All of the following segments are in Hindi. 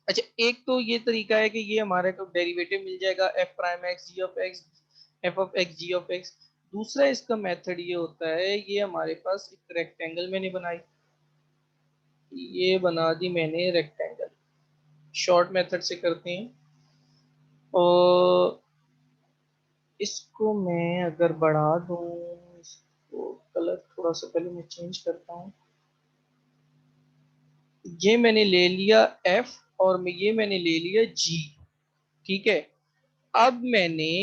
अच्छा, एक तो ये तरीका है कि ये हमारे को डेरिवेटिव मिल जाएगा F prime X G of X, F of X G of X. दूसरा इसका मेथड ये होता है, ये हमारे पास एक रेक्टेंगल मैंने बनाई, ये बना दी मैंने रेक्टेंगल, शॉर्ट मेथड से करते हैं। और इसको मैं अगर बढ़ा दूं, इसको कलर थोड़ा सा पहले मैं चेंज करता हूँ। ये मैंने ले लिया एफ, और ये मैंने ले लिया जी, ठीक है। अब मैंने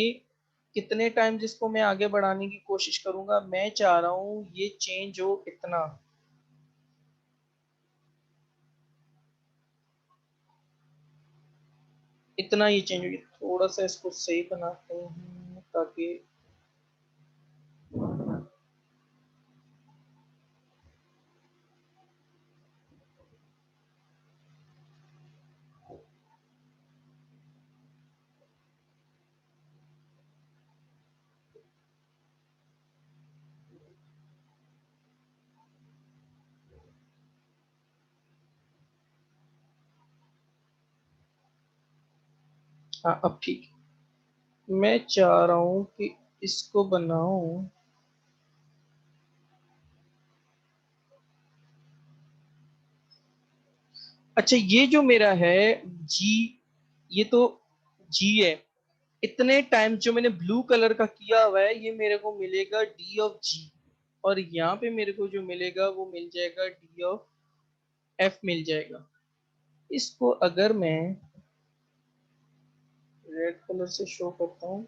कितने टाइम्स इसको मैं आगे बढ़ाने की कोशिश करूंगा, मैं चाह रहा हूं ये चेंज हो इतना, इतना ये चेंज हो। थोड़ा सा इसको सही बनाते हैं ताकि, हाँ अब ठीक है। मैं चाह रहा हूं कि इसको बनाऊं। अच्छा, ये जो मेरा है जी, ये तो जी है। इतने टाइम जो मैंने ब्लू कलर का किया हुआ है, ये मेरे को मिलेगा डी ऑफ जी, और यहाँ पे मेरे को जो मिलेगा वो मिल जाएगा डी ऑफ एफ मिल जाएगा। इसको अगर मैं रेड कलर से शो करता हूँ,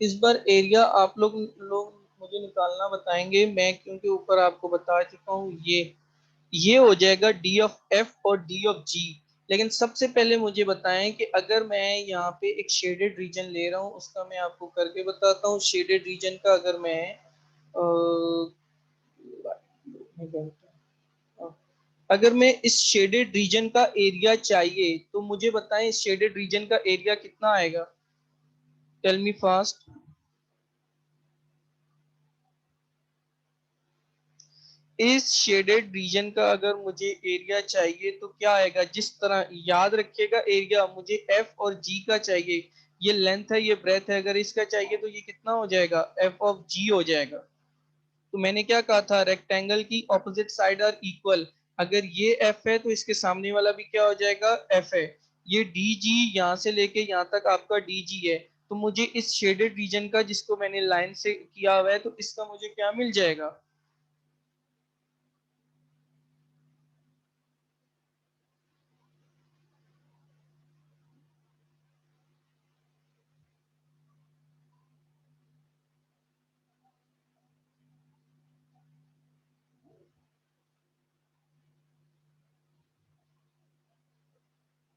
इस बार एरिया आप लोग लोग मुझे निकालना बताएंगे, मैं क्योंकि ऊपर आपको बता चुका हूँ। ये हो जाएगा डी ऑफ एफ और डी ऑफ जी। लेकिन सबसे पहले मुझे बताएं कि अगर मैं यहाँ पे एक शेडेड रीजन ले रहा हूँ, उसका मैं आपको करके बताता हूँ। शेडेड रीजन का अगर मैं अगर मैं इस शेडेड रीजन का एरिया चाहिए, तो मुझे बताएं इस शेडेड रीजन का एरिया कितना आएगा। Tell me fast. इस शेडेड रीजन का अगर मुझे एरिया चाहिए तो क्या आएगा, जिस तरह याद रखिएगा, एरिया मुझे एफ और जी का चाहिए। ये लेंथ है, ये ब्रेथ है, अगर इसका चाहिए तो ये कितना हो जाएगा, एफ ऑफ जी हो जाएगा। तो मैंने क्या कहा था, रेक्टेंगल की ऑपोजिट साइड आर इक्वल। अगर ये एफ है तो इसके सामने वाला भी क्या हो जाएगा, एफ है। ये डी जी यहाँ से लेके यहाँ तक आपका डी जी है। तो मुझे इस शेडेड रीजन का, जिसको मैंने लाइन से किया हुआ है, तो इसका मुझे क्या मिल जाएगा।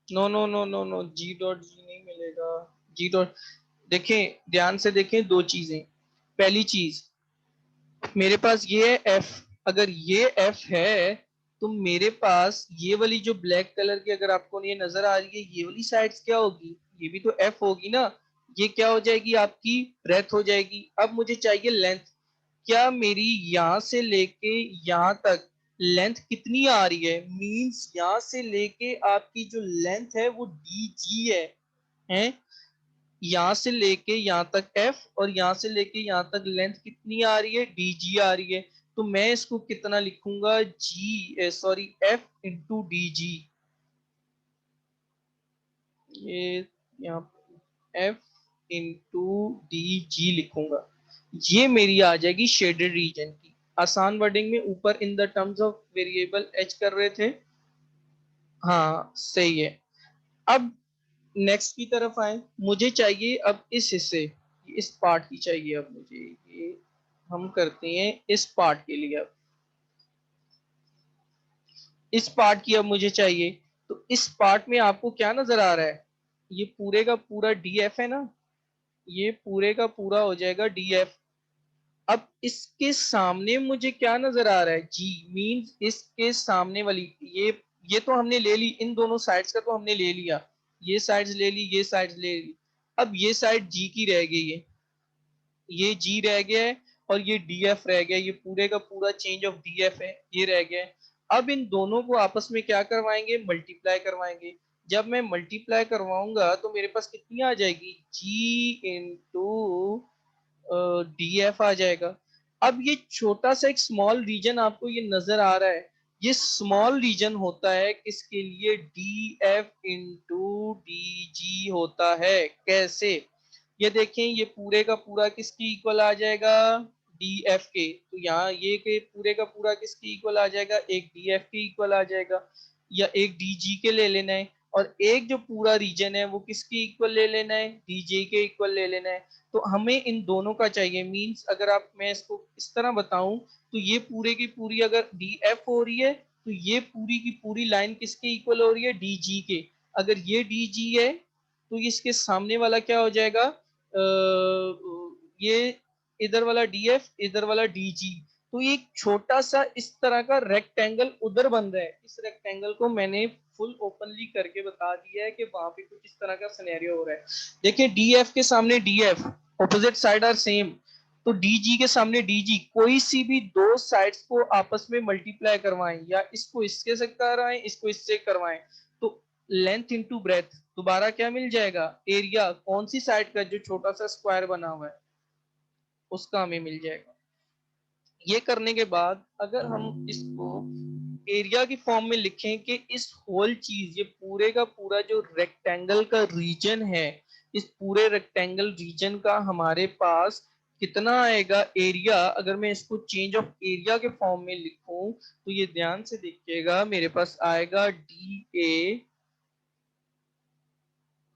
No no no no no, G dot G नहीं मिलेगा। जी डॉट, देखें ध्यान से देखें दो चीजें। पहली चीज, मेरे पास ये है एफ। अगर ये एफ है तो मेरे पास ये वाली जो ब्लैक कलर की अगर आपको ये नजर आ रही है, ये वाली साइड्स क्या होगी, ये भी तो एफ होगी ना। ये क्या हो जाएगी, आपकी ब्रेथ हो जाएगी। अब मुझे चाहिए लेंथ। क्या मेरी यहाँ से लेके यहाँ तक लेंथ कितनी आ रही है, मींस यहाँ से लेके आपकी जो लेंथ है वो डी जी है। यहाँ से लेके यहाँ तक एफ, और यहाँ से लेके यहाँ तक लेंथ कितनी आ रही है, डी जी आ रही है। तो मैं इसको कितना लिखूंगा, G sorry F into D G. ये यहाँ एफ इंटू डी जी लिखूंगा। ये मेरी आ जाएगी शेडेड रीजन की। आसान वर्डिंग में ऊपर इन the terms of variable H कर रहे थे। हाँ सही है। अब नेक्स्ट की तरफ आए, मुझे चाहिए अब इस हिस्से, इस पार्ट की चाहिए अब मुझे। ये हम करते हैं इस पार्ट के लिए। अब इस पार्ट की अब मुझे चाहिए। तो इस पार्ट में आपको क्या नजर आ रहा है, ये पूरे का पूरा डी एफ है ना, ये पूरे का पूरा हो जाएगा डी एफ। अब इसके सामने मुझे क्या नजर आ रहा है, जी मींस इसके सामने वाली, ये ये तो हमने ले ली, इन दोनों साइड्स का तो हमने ले लिया, ये साइड्स ले ली, ये साइड्स ले ली। अब ये साइड जी की रह गई है, ये जी रह गया है, और ये डी एफ रह गया, ये पूरे का पूरा चेंज ऑफ डी एफ है, ये रह गया है। अब इन दोनों को आपस में क्या करवाएंगे, मल्टीप्लाई करवाएंगे। जब मैं मल्टीप्लाई करवाऊंगा तो मेरे पास कितनी आ जाएगी, जी इंटू डी एफ आ जाएगा। अब ये छोटा सा एक स्मॉल रीजन आपको ये नजर आ रहा है, ये स्मॉल रीजन होता है किसके लिए, डी एफ इंटू डी जी होता है। कैसे, ये देखें, ये पूरे का पूरा किसकी इक्वल आ जाएगा, डी एफ के। तो यहाँ ये के पूरे का पूरा किसकी इक्वल आ जाएगा, एक डी एफ के इक्वल आ जाएगा, या एक डी जी के ले लेना है। और एक जो पूरा रीजन है वो किसकी इक्वल ले लेना है, डी जे के इक्वल ले लेना है। तो हमें इन दोनों का चाहिए, मींस अगर आप, मैं इसको इस तरह बताऊं, तो ये पूरे की पूरी अगर डी एफ हो रही है, तो ये पूरी की पूरी लाइन किसके इक्वल हो रही है, डी जी के। अगर ये डी जी है तो इसके सामने वाला क्या हो जाएगा, ये इधर वाला डी एफ, इधर वाला डी जी। तो ये एक छोटा सा इस तरह का रेक्टेंगल उधर बन रहा है। इस रेक्टेंगल को मैंने फुल ओपनली करके बता दिया है कि वहां पे कुछ इस तरह का सिनेरियो हो रहा है। देखिए डी एफ के सामने D F, opposite side are same, तो डी जी के सामने डी जी, कोई सी भी दो साइड्स को आपस में मल्टीप्लाई करवाएं, या इसको इसके से करवाएं, इसको इससे करवाएं, तो लेंथ इंटू ब्रेथ, दोबारा क्या मिल जाएगा, एरिया कौन सी साइड का, जो छोटा सा स्क्वायर बना हुआ है उसका हमें मिल जाएगा। ये करने के बाद अगर हम इसको एरिया की फॉर्म में लिखें कि इस होल चीज, ये पूरे का पूरा जो रेक्टेंगल का रीजन है, इस पूरे रेक्टेंगल रीजन का हमारे पास कितना आएगा एरिया, अगर मैं इसको चेंज ऑफ एरिया के फॉर्म में लिखूं, तो ये ध्यान से देखिएगा, मेरे पास आएगा D A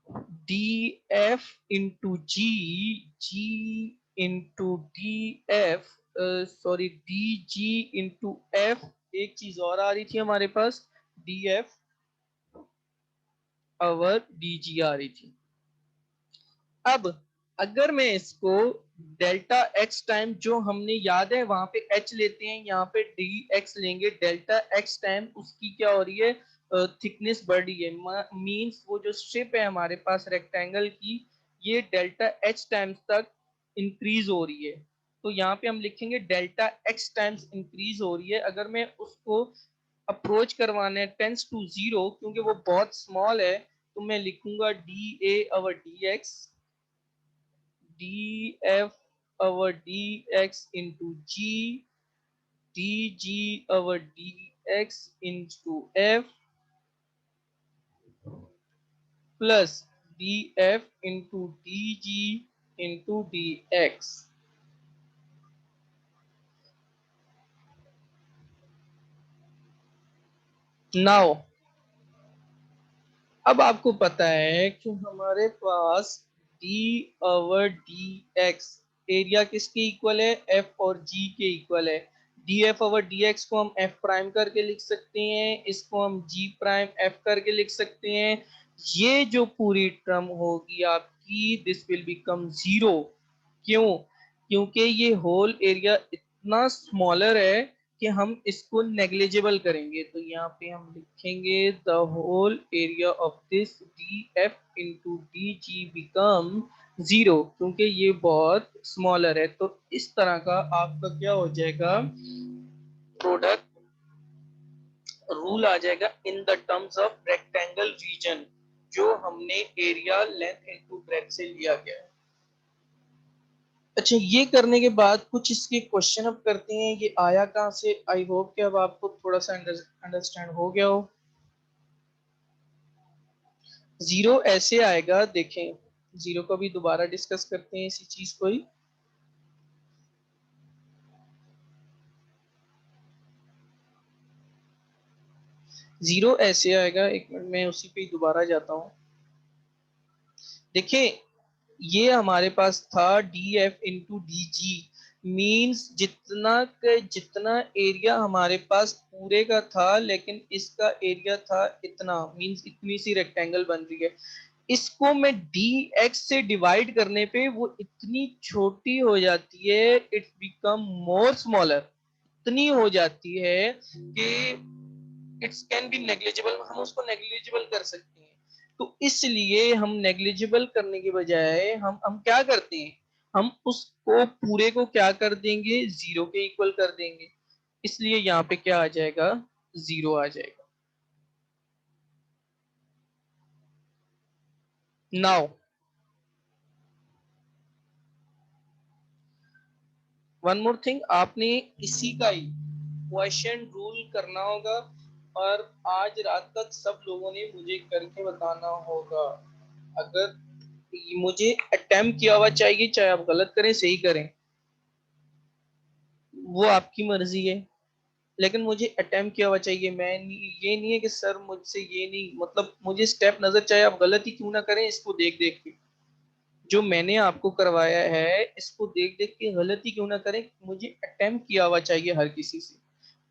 D F into G, G into D F, sorry D G into F. एक चीज और आ रही थी हमारे पास, डी एफ और डी जी आ रही थी। अब अगर मैं इसको डेल्टा एक्स टाइम, जो हमने याद है वहां पे एच लेते हैं, यहाँ पे डी एक्स लेंगे, डेल्टा एक्स टाइम उसकी क्या हो रही है, थिकनेस बढ़ रही है, मींस वो जो स्ट्रिप है हमारे पास रेक्टेंगल की, ये डेल्टा एच टाइम्स तक इंक्रीज हो रही है। तो यहाँ पे हम लिखेंगे डेल्टा एक्स टाइम्स इंक्रीज हो रही है। अगर मैं उसको अप्रोच करवाने टेंस टू जीरो, क्योंकि वो बहुत स्मॉल है, तो मैं लिखूंगा D A over D x, df our dx into g, dg our dx into f plus df into dg into dx. Now, अब आपको पता है कि हमारे पास D over D X area किसके इक्वल है, एफ और जी के इक्वल है। D F over D X को हम एफ प्राइम करके लिख सकते हैं, इसको हम जी प्राइम एफ करके लिख सकते हैं। ये जो पूरी टर्म होगी आपकी, दिस विल बिकम जीरो। क्यों, क्योंकि ये होल एरिया इतना स्मॉलर है कि हम इसको नेग्लिजिबल करेंगे। तो यहाँ पे हम लिखेंगे the whole area of this D F into D G become zero, क्योंकि ये बहुत स्मॉलर है। तो इस तरह का आपका क्या हो जाएगा, प्रोडक्ट रूल आ जाएगा in the terms of rectangle region, जो हमने एरिया लेंथ इंटू ब्रेथ से लिया गया है। अच्छा, ये करने के बाद कुछ इसके क्वेश्चन अब करते हैं, ये आया कहाँ से। आई होप कि अब आपको थोड़ा सा अंडरस्टैंड हो गया हो। जीरो ऐसे आएगा, देखें, जीरो को भी दोबारा डिस्कस करते हैं इसी चीज को ही। जीरो ऐसे आएगा, एक मिनट में उसी पे दोबारा जाता हूँ। देखिए, ये हमारे पास था डी एफ इंटू डी जी, मीन्स जितना एरिया हमारे पास पूरे का था, लेकिन इसका एरिया था इतना, मीन्स इतनी सी रेक्टेंगल बन रही है। इसको मैं डी एक्स से डिवाइड करने पे वो इतनी छोटी हो जाती है, इट्स बिकम मोर स्मॉलर, इतनी हो जाती है कि इट्स कैन बी नेग्लिजिबल, हम उसको नेग्लिजिबल कर सकते हैं। तो इसलिए हम नेग्लिजिबल करने के बजाय हम क्या करते हैं, हम उसको पूरे को क्या कर देंगे, जीरो के इक्वल कर देंगे। इसलिए यहाँ पे क्या आ जाएगा, जीरो आ जाएगा। नाउ वन मोर थिंग, आपने इसी का ही क्वेश्चन रूल करना होगा, और आज रात तक सब लोगों ने मुझे करके बताना होगा। अगर मुझे अटेम्प्ट किया हुआ चाहिए, चाहे आप गलत करें सही करें, वो आपकी मर्जी है, लेकिन मुझे अटेम्प्ट किया हुआ चाहिए। ये नहीं है कि सर मुझसे ये नहीं, मतलब मुझे स्टेप नजर, चाहे आप गलत ही क्यों ना करें, इसको देख देख के जो मैंने आपको करवाया है, इसको देख देख के गलती क्यों ना करें, मुझे अटेम्प्ट किया हुआ चाहिए हर किसी से।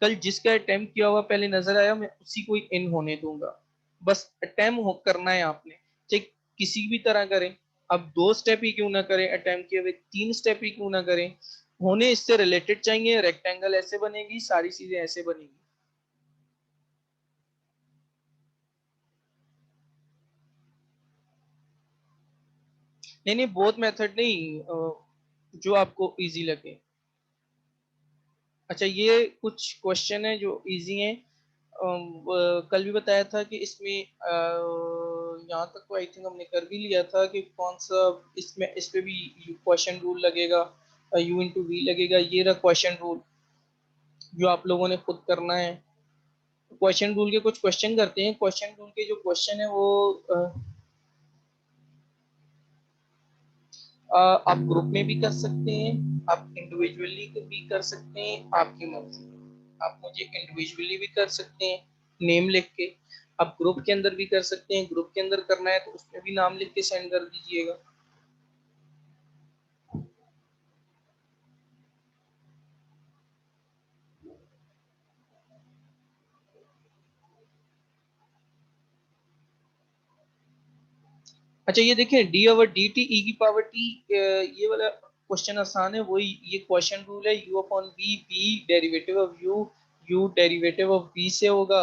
कल जिसका अटेम्प्ट किया हुआ पहले नजर आया, मैं उसी को ही इन होने दूंगा। बस अटेम्प्ट करना है आपने, चाहे किसी भी तरह करें। अब 2 स्टेप ही क्यों ना करें अटेम्प्ट किए हुए, 3 स्टेप ही क्यों ना करें, होने इससे रिलेटेड चाहिए। रेक्टेंगल ऐसे बनेगी, सारी चीजें ऐसे बनेगी। नहीं नहीं, बहुत मेथड नहीं, जो आपको इजी लगे। अच्छा, ये कुछ क्वेश्चन है जो इजी हैं। कल भी बताया था कि इसमें यहाँ तक तो आई थिंक हमने कर भी लिया था कि कौन सा, इसमें इस पे भी क्वेश्चन रूल लगेगा, यू इंटू वी लगेगा। ये रहा क्वेश्चन रूल जो आप लोगों ने खुद करना है। क्वेश्चन रूल के कुछ क्वेश्चन करते हैं। क्वेश्चन रूल के जो क्वेश्चन है वो आप ग्रुप में भी कर सकते हैं, आप इंडिविजुअली भी कर सकते हैं, आपकी मर्जी। आप मुझे इंडिविजुअली भी कर सकते हैं नेम लिख के, आप ग्रुप के अंदर भी कर सकते हैं। ग्रुप के अंदर करना है तो उसमें भी नाम लिख के सेंड कर दीजिएगा। अच्छा, ये देखिए D over D T E की पावर टी, ये वाला क्वेश्चन आसान है। वही ये क्वेश्चन रूल है, U upon V, V derivative of U, U derivative of V से होगा।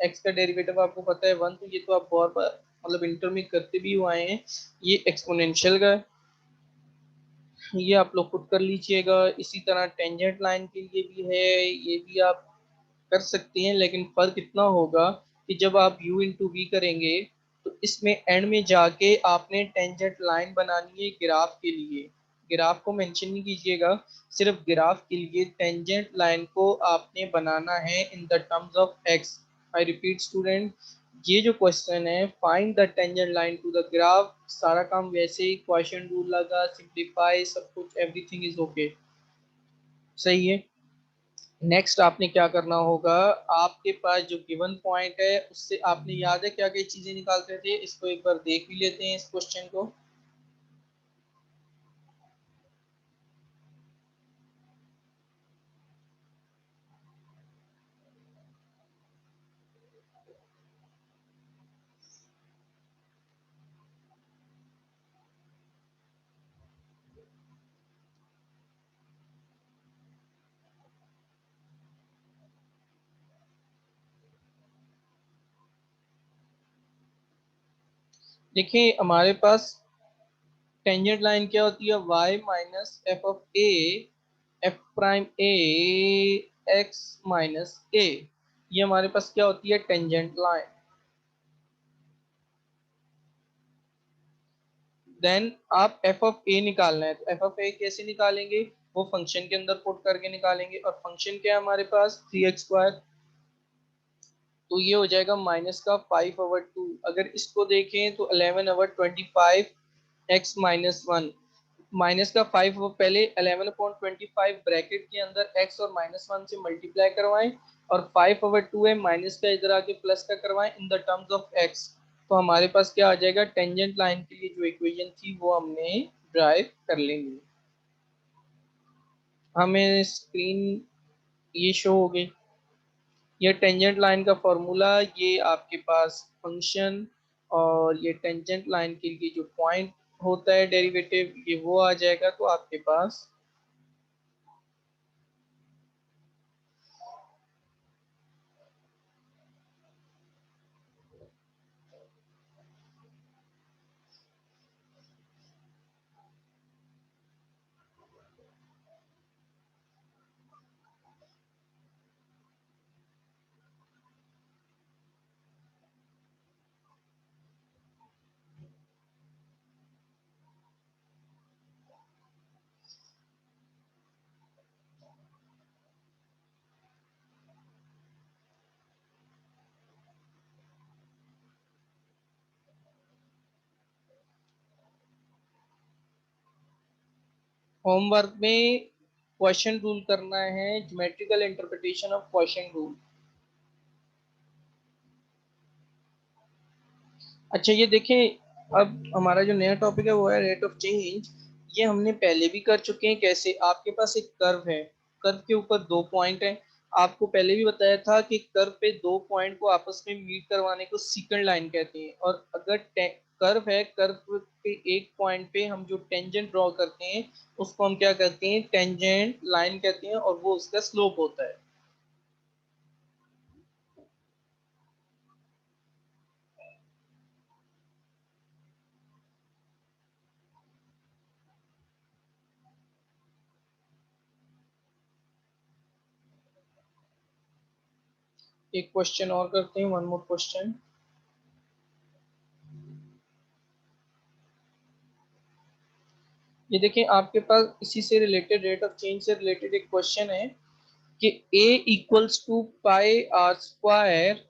एक्स का डेरिवेटिव आपको पता है 1, तो ये तो आप बहुत बार मतलब इंटर में करते भी हुए हैं। ये एक्सपोनेंशियल का है, ये आप लोग खुद कर लीजिएगा। इसी तरह टेंजेंट लाइन के लिए भी है, ये भी आप कर सकती हैं। लेकिन फर्क इतना होगा कि जब आप u इंटू वी करेंगे, तो इसमें एंड में जाके आपने टेंजेंट लाइन बनानी है ग्राफ के लिए। ग्राफ को मेंशन नहीं कीजिएगा, सिर्फ ग्राफ के लिए टेंजेंट लाइन को आपने बनाना है in the terms of x. I repeat student, ये जो क्वेश्चन है find the tangent line to the graph, सारा काम वैसे ही क्वेश्चन रूल लगा, सिंप्लीफाई सब कुछ, एवरीथिंग इज ओके। सही है। नेक्स्ट आपने क्या करना होगा, आपके पास जो गिवन पॉइंट है उससे आपने याद है क्या क्या चीजें निकालते थे, इसको एक बार देख भी लेते हैं इस क्वेश्चन को। देखिए हमारे पास टेंजेंट लाइन क्या होती है, y minus F of A, F prime A, X minus A. ये हमारे पास क्या होती है, टेंजेंट लाइन। देन आप एफ ऑफ ए निकालना है, तो एफ ऑफ ए कैसे निकालेंगे, वो फंक्शन के अंदर पुट करके निकालेंगे। और फंक्शन क्या है हमारे पास, 3x²। तो ये हो जाएगा माइनस का 5/2। अगर इसको देखें तो 11/25 एक्स माइनस वन। माइनस का 5 पहले 11/25 ब्रैकेट के अंदर एक्स और -1 से मल्टीप्लाई करवाएं, और 5/2 है माइनस का, इधर आके प्लस का करवाएं इन द टर्म्स ऑफ एक्स। तो हमारे पास क्या आ जाएगा, टेंजेंट लाइन के लिए जो इक्वेशन थी वो हमने ड्राइव कर लेंगे। हमें स्क्रीन ये शो हो गई। ये टेंजेंट लाइन का फॉर्मूला, ये आपके पास फंक्शन, और ये टेंजेंट लाइन के लिए जो पॉइंट होता है डेरिवेटिव, ये वो आ जाएगा। तो आपके पास होमवर्क में क्वेश्चन रूल करना है, geometrical interpretation of question rule. अच्छा ये देखें, अब हमारा जो नया टॉपिक है वो है रेट ऑफ चेंज। ये हमने पहले भी कर चुके हैं। कैसे? आपके पास एक कर्व है, कर्व के ऊपर दो पॉइंट है। आपको पहले भी बताया था कि कर्व पे दो पॉइंट को आपस में मीट करवाने को सीकंड लाइन कहते हैं। और अगर कर्व है, कर्व पे एक पॉइंट पे हम जो टेंजेंट ड्रॉ करते हैं उसको हम क्या कहते हैं? टेंजेंट लाइन कहते हैं, और वो उसका स्लोप होता है। एक क्वेश्चन और करते हैं, वन मोर क्वेश्चन। ये देखिए, आपके पास इसी से रिलेटेड, रेट ऑफ चेंज से रिलेटेड एक क्वेश्चन है कि a equals to pi are square.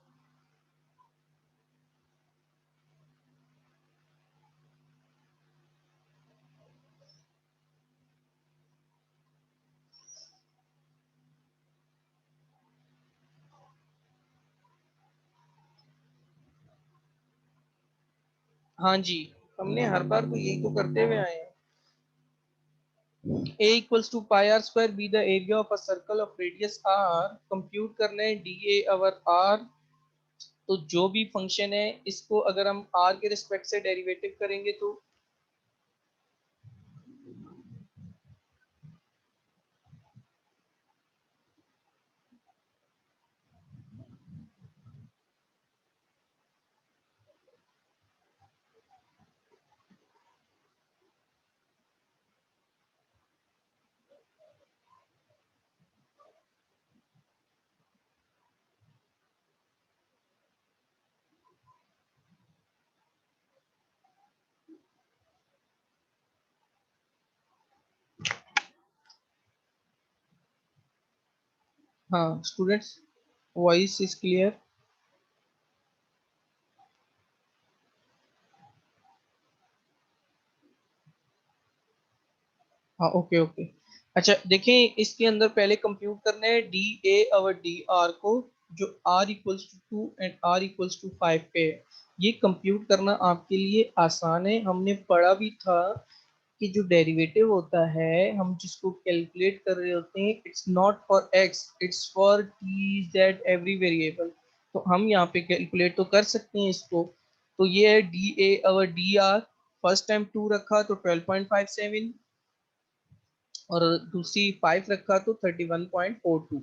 हाँ जी, हमने हर बार तो यही तो करते हुए आए हैं। a equals to pi are square be the area of a circle of radius r। Compute करना है डी ए अवर r। तो जो भी फंक्शन है इसको अगर हम r के रिस्पेक्ट से डेरिवेटिव करेंगे तो हाँ स्टूडेंट्स, वॉइस इज क्लियर। हाँ ओके ओके। अच्छा देखिए, इसके अंदर पहले कंप्यूट करना है डी ए और डी आर को, जो r equals to 2 and r equals to 5 पे है। ये कंप्यूट करना आपके लिए आसान है। हमने पढ़ा भी था कि जो डेरिवेटिव होता है, हम जिसको कैलकुलेट कर रहे होते हैं, it's not for x, it's for T Z every variable. तो हम यहाँ पे कैलकुलेट तो कर सकते हैं इसको। तो ये है डी ए और डी आर। फर्स्ट टाइम 2 रखा तो 12.57, और दूसरी 5 रखा तो 31.42।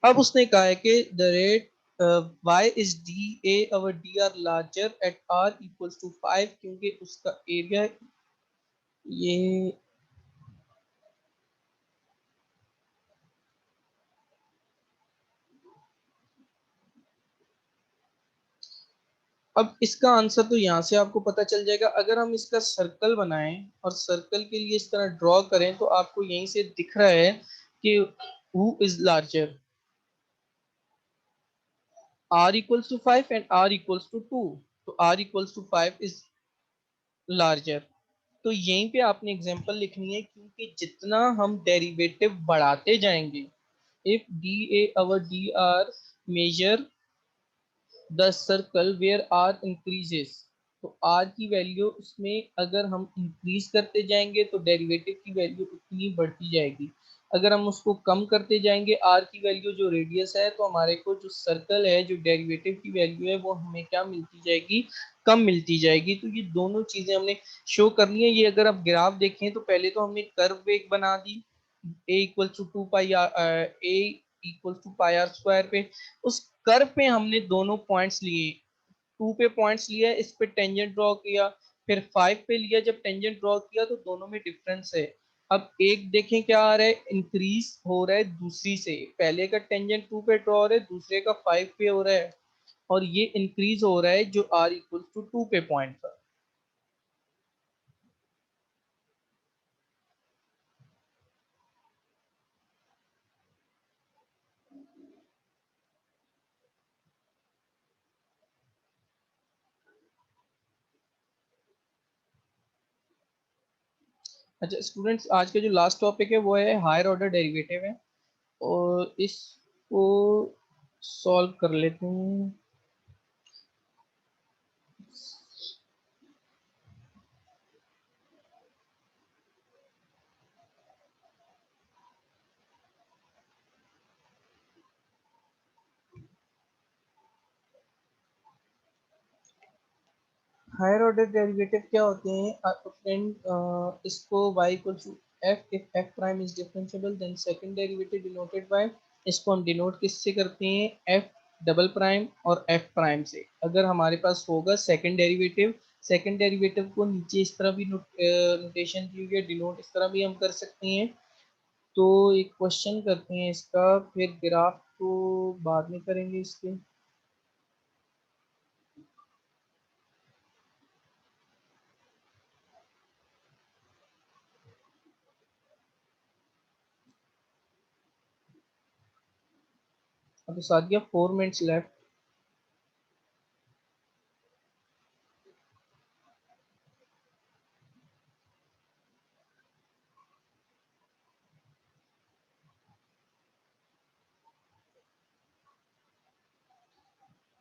अब उसने कहा है कि the rate Y is D A और D R larger at R equals to 5, क्योंकि उसका एरिया ये। अब इसका आंसर तो यहाँ से आपको पता चल जाएगा। अगर हम इसका सर्कल बनाएं और सर्कल के लिए इस तरह ड्रॉ करें तो आपको यहीं से दिख रहा है कि who is larger, r equals to 5 and r equals to 2। तो r equals to 5 is larger. तो यहीं पे आपने एग्जांपल लिखनी है, क्योंकि जितना हम डेरिवेटिव बढ़ाते जाएंगे, if d A over d r measure the circle where r increases. तो आर की वैल्यू उसमें अगर हम इंक्रीज करते जाएंगे तो डेरिवेटिव की वैल्यू उतनी बढ़ती जाएगी। अगर हम उसको कम करते जाएंगे आर की वैल्यू, जो रेडियस है, तो हमारे को जो सर्कल है, जो डेरिवेटिव की वैल्यू है, वो हमें क्या मिलती जाएगी? कम मिलती जाएगी। तो ये दोनों चीजें हमने शो करनी है। ये अगर आप ग्राफ देखें तो पहले तो हमने कर्व एक बना दी, A equal to 2 pi, A equal to pi are square पे। उस कर्व पे हमने दोनों पॉइंट्स लिए, 2 पे पॉइंट्स लिया, इस पे टेंजेंट ड्रॉ किया, फिर 5 पे लिया। जब टेंजेंट ड्रॉ किया तो दोनों में डिफरेंस है। अब एक देखें क्या आ रहा है, इंक्रीज हो रहा है दूसरी से। पहले का टेंजेंट 2 पे ड्रॉ हो रहा है, दूसरे का 5 पे हो रहा है, और ये इंक्रीज हो रहा है जो आर इक्वल टू 2 पे पॉइंट था। अच्छा स्टूडेंट्स, आज का जो लास्ट टॉपिक है वो है हायर ऑर्डर डेरिवेटिव है, और इसको सॉल्व कर लेते हैं। हायर ऑर्डर डेरिवेटिव क्या होते हैं फ्रेंड? इसको y equal to f if f prime is differentiable then second derivative denoted by, इसको हम डिनोट किससे करते हैं? f डबल प्राइम और f प्राइम से। अगर हमारे पास होगा सेकंड डेरिवेटिव को नीचे इस तरह भी नोटेशन दी हुई है, डिनोट इस तरह भी हम कर सकते हैं। तो एक क्वेश्चन करते हैं इसका, फिर ग्राफ को बाद में करेंगे इसके। अब सादिया 4 मिनट्स लेफ्ट।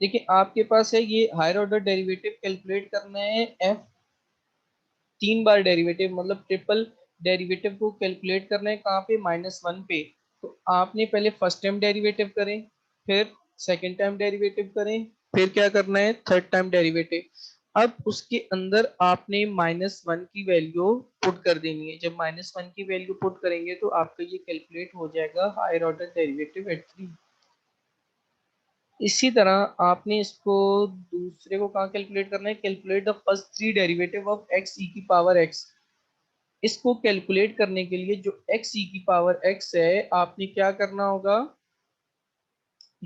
देखिए आपके पास है ये हायर ऑर्डर डेरिवेटिव कैलकुलेट करना है, एफ 3 बार डेरिवेटिव मतलब ट्रिपल डेरिवेटिव को कैलकुलेट करना है कहाँ पे? -1 पे। तो आपने पहले फर्स्ट टाइम डेरिवेटिव करें, फिर सेकंड टाइम डेरिवेटिव करें, फिर क्या करना है? Third time derivative. अब उसके अंदर आपने -1 की वैल्यू पुट कर देनी है। जब -1 की वैल्यू पुट करेंगे तो आपका ये कैलकुलेट हो जाएगा हायर ऑर्डर डेरिवेटिव एट 3। इसी तरह आपने इसको दूसरे को कहाँ कैलकुलेट करना है? Calculate the first 3 derivative of X E की पावर एक्स। इसको कैलकुलेट करने के लिए जो एक्स ई की पावर एक्स है, आपने क्या करना होगा?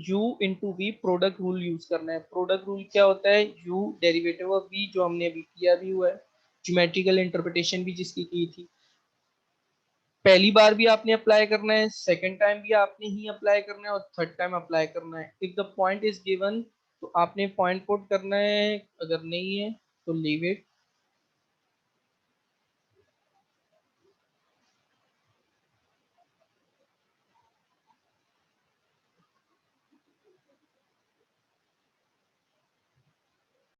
u into v product rule use करना है। प्रोडक्ट रूल क्या होता है? u डेरिवेटिव ऑफ v, जो हमने अभी किया भी हुआ है, ज्योमेट्रिकल इंटरप्रिटेशन भी जिसकी की थी। पहली बार भी आपने अप्लाई करना है, सेकंड टाइम भी आपने ही अप्लाई करना है, और थर्ड टाइम अप्लाई करना है। If the point is given तो आपने पॉइंट पुट करना है, अगर नहीं है तो लीव इट।